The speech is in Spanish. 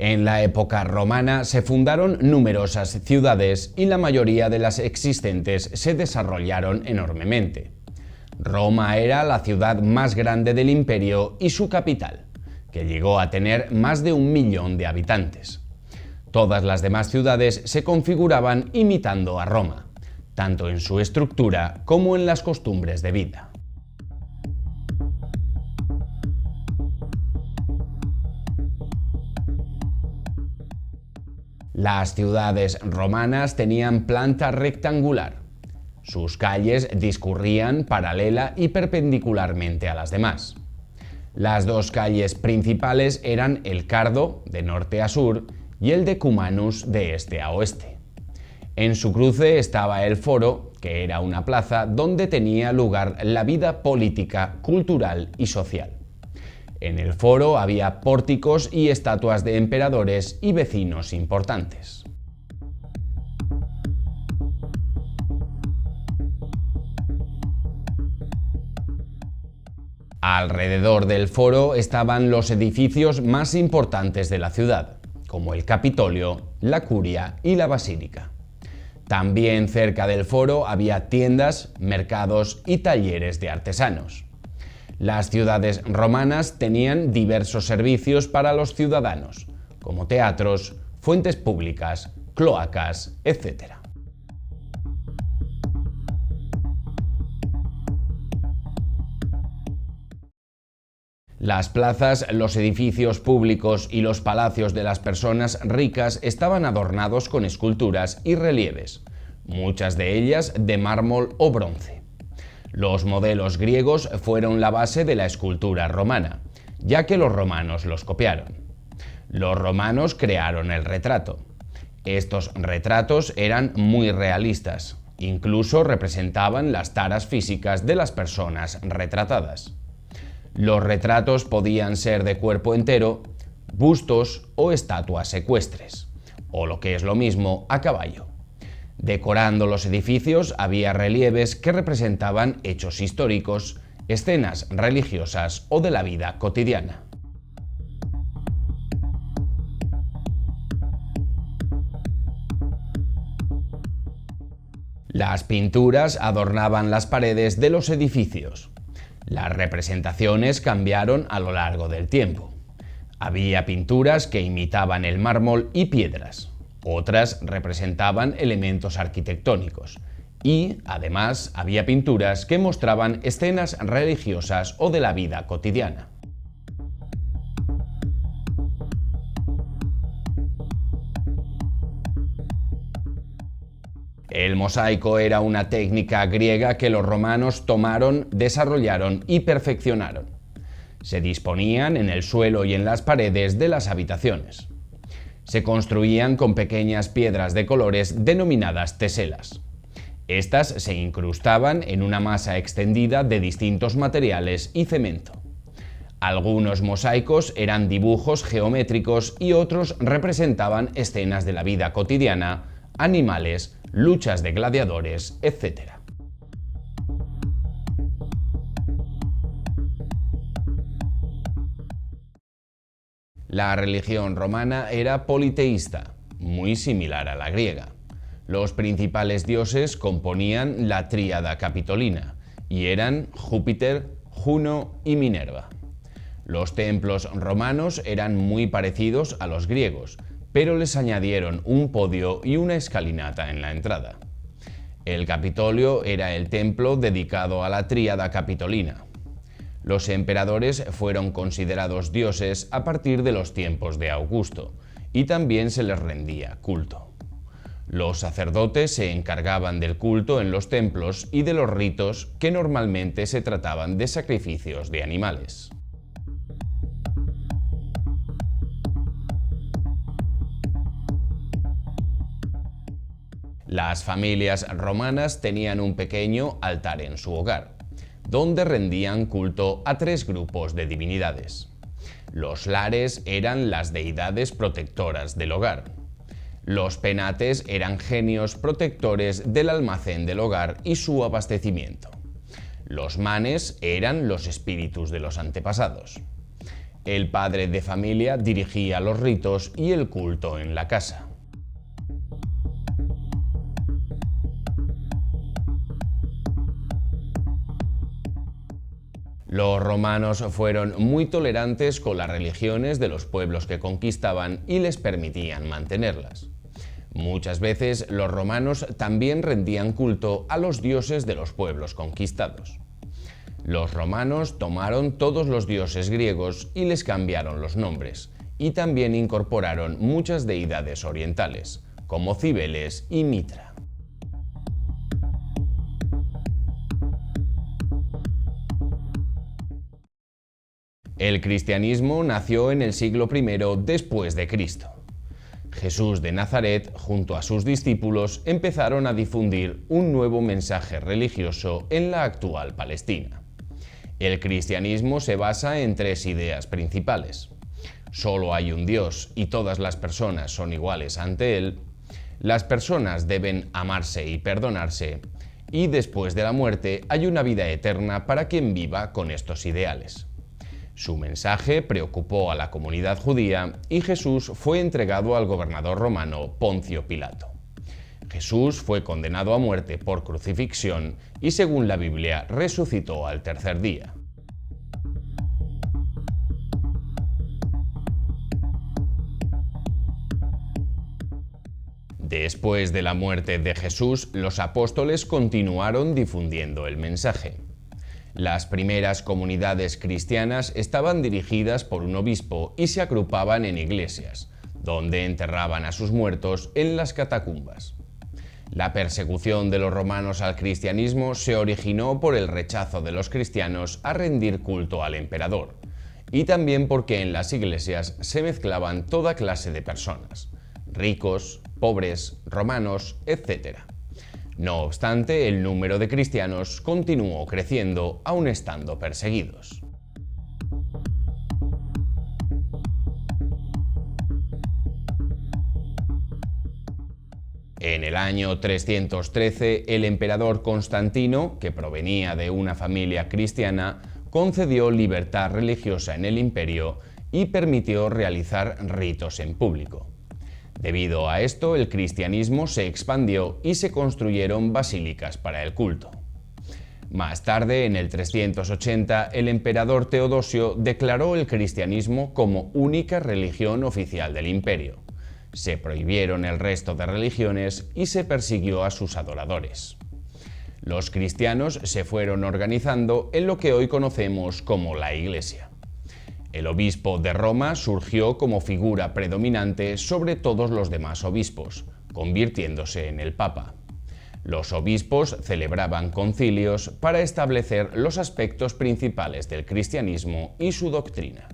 En la época romana se fundaron numerosas ciudades y la mayoría de las existentes se desarrollaron enormemente. Roma era la ciudad más grande del imperio y su capital, que llegó a tener más de 1 millón de habitantes. Todas las demás ciudades se configuraban imitando a Roma, tanto en su estructura como en las costumbres de vida. Las ciudades romanas tenían planta rectangular. Sus calles discurrían paralela y perpendicularmente a las demás. Las dos calles principales eran el Cardo, de norte a sur, y el Decumanus, de este a oeste. En su cruce estaba el Foro, que era una plaza donde tenía lugar la vida política, cultural y social. En el Foro había pórticos y estatuas de emperadores y vecinos importantes. Alrededor del Foro estaban los edificios más importantes de la ciudad, como el Capitolio, la Curia y la Basílica. También cerca del Foro había tiendas, mercados y talleres de artesanos. Las ciudades romanas tenían diversos servicios para los ciudadanos, como teatros, fuentes públicas, cloacas, etc. Las plazas, los edificios públicos y los palacios de las personas ricas estaban adornados con esculturas y relieves, muchas de ellas de mármol o bronce. Los modelos griegos fueron la base de la escultura romana, ya que los romanos los copiaron. Los romanos crearon el retrato. Estos retratos eran muy realistas, incluso representaban las taras físicas de las personas retratadas. Los retratos podían ser de cuerpo entero, bustos o estatuas ecuestres, o lo que es lo mismo, a caballo. Decorando los edificios había relieves que representaban hechos históricos, escenas religiosas o de la vida cotidiana. Las pinturas adornaban las paredes de los edificios. Las representaciones cambiaron a lo largo del tiempo. Había pinturas que imitaban el mármol y piedras. Otras representaban elementos arquitectónicos y, además, había pinturas que mostraban escenas religiosas o de la vida cotidiana. El mosaico era una técnica griega que los romanos tomaron, desarrollaron y perfeccionaron. Se disponían en el suelo y en las paredes de las habitaciones. Se construían con pequeñas piedras de colores denominadas teselas. Estas se incrustaban en una masa extendida de distintos materiales y cemento. Algunos mosaicos eran dibujos geométricos y otros representaban escenas de la vida cotidiana, animales, luchas de gladiadores, etc. La religión romana era politeísta, muy similar a la griega. Los principales dioses componían la tríada capitolina y eran Júpiter, Juno y Minerva. Los templos romanos eran muy parecidos a los griegos, pero les añadieron un podio y una escalinata en la entrada. El Capitolio era el templo dedicado a la tríada capitolina. Los emperadores fueron considerados dioses a partir de los tiempos de Augusto, y también se les rendía culto. Los sacerdotes se encargaban del culto en los templos y de los ritos que normalmente se trataban de sacrificios de animales. Las familias romanas tenían un pequeño altar en su hogar, donde rendían culto a 3 grupos de divinidades. Los lares eran las deidades protectoras del hogar. Los penates eran genios protectores del almacén del hogar y su abastecimiento. Los manes eran los espíritus de los antepasados. El padre de familia dirigía los ritos y el culto en la casa. Los romanos fueron muy tolerantes con las religiones de los pueblos que conquistaban y les permitían mantenerlas. Muchas veces los romanos también rendían culto a los dioses de los pueblos conquistados. Los romanos tomaron todos los dioses griegos y les cambiaron los nombres, y también incorporaron muchas deidades orientales, como Cibeles y Mitra. El cristianismo nació en el siglo I después de Cristo. Jesús de Nazaret, junto a sus discípulos, empezaron a difundir un nuevo mensaje religioso en la actual Palestina. El cristianismo se basa en tres ideas principales. Solo hay un Dios y todas las personas son iguales ante Él. Las personas deben amarse y perdonarse. Y después de la muerte hay una vida eterna para quien viva con estos ideales. Su mensaje preocupó a la comunidad judía y Jesús fue entregado al gobernador romano Poncio Pilato. Jesús fue condenado a muerte por crucifixión y, según la Biblia, resucitó al tercer día. Después de la muerte de Jesús, los apóstoles continuaron difundiendo el mensaje. Las primeras comunidades cristianas estaban dirigidas por un obispo y se agrupaban en iglesias, donde enterraban a sus muertos en las catacumbas. La persecución de los romanos al cristianismo se originó por el rechazo de los cristianos a rendir culto al emperador, y también porque en las iglesias se mezclaban toda clase de personas, ricos, pobres, romanos, etc. No obstante, el número de cristianos continuó creciendo aun estando perseguidos. En el año 313, el emperador Constantino, que provenía de una familia cristiana, concedió libertad religiosa en el imperio y permitió realizar ritos en público. Debido a esto, el cristianismo se expandió y se construyeron basílicas para el culto. Más tarde, en el 380, el emperador Teodosio declaró el cristianismo como única religión oficial del imperio. Se prohibieron el resto de religiones y se persiguió a sus adoradores. Los cristianos se fueron organizando en lo que hoy conocemos como la Iglesia. El obispo de Roma surgió como figura predominante sobre todos los demás obispos, convirtiéndose en el Papa. Los obispos celebraban concilios para establecer los aspectos principales del cristianismo y su doctrina.